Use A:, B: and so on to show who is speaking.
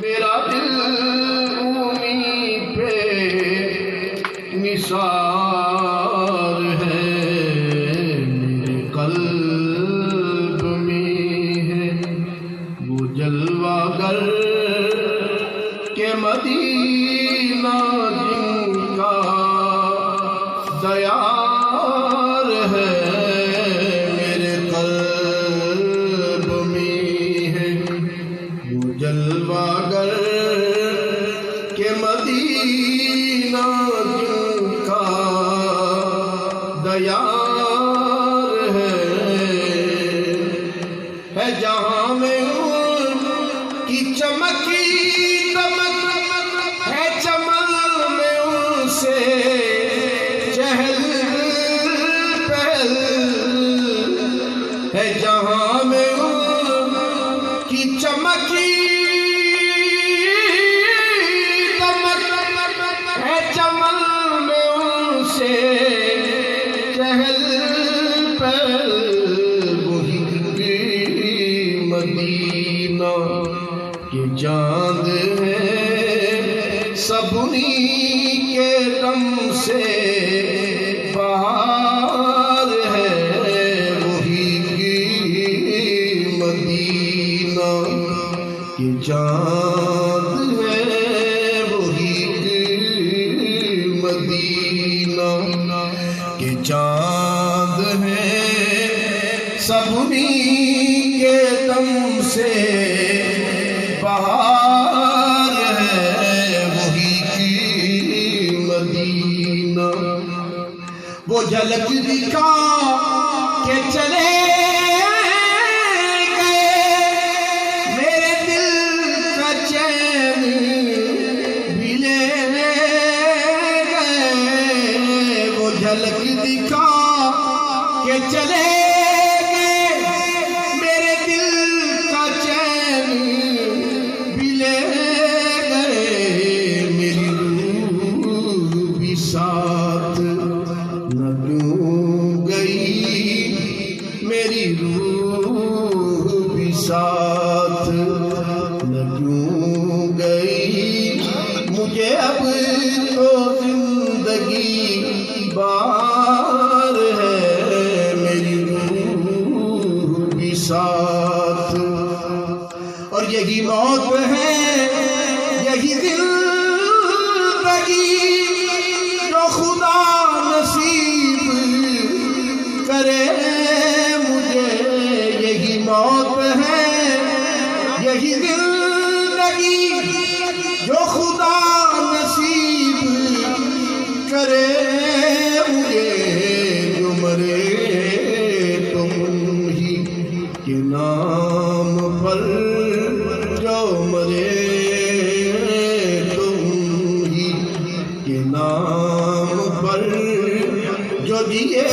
A: میرا دل امید پہ نثار ہے، میرے قلب میں ہے وہ جلوہ گر کہ مدینہ جن کا دیار ہے، میرے قلب میں ہے وہ جلوہ گر کہ مدینہ جن کا دیار ہے جہاں میں ان کی چمکی دمک ہے، چمن میں ان سے چہل پہل ہے، جہاں میں ان کی چمکی دمک ہے، چمن میں ان سے چہل پہل، وہی مدینہ کے چاند ہے، سب انہی کے دم سے بہار ہے، وہی مدینہ کے چاند ہے، وہی مدینہ کے چاند ہے، سب انہی کے دم سے بہار ہے، وہی مدینہ وہ جھلک دکھا کے چلے گئے، میرے دل کا چین بھی لے گئے، وہ جھلک دکھا کے چلے ساتھ نہ کیوں گئی، میری روح بھی ساتھ نہ کیوں گئی، مجھے اب تو زندگی بار ہے، میری روح بھی ساتھ، اور یہی موت ہے یہی زندگی خدا نصیب کرے مجھے، یہی موت ہے یہی زندگی جو خدا نصیب کرے مجھے، جو مرے تم ہی کے نام پر، جو مرے تم ہی کے نام پر، جو دیے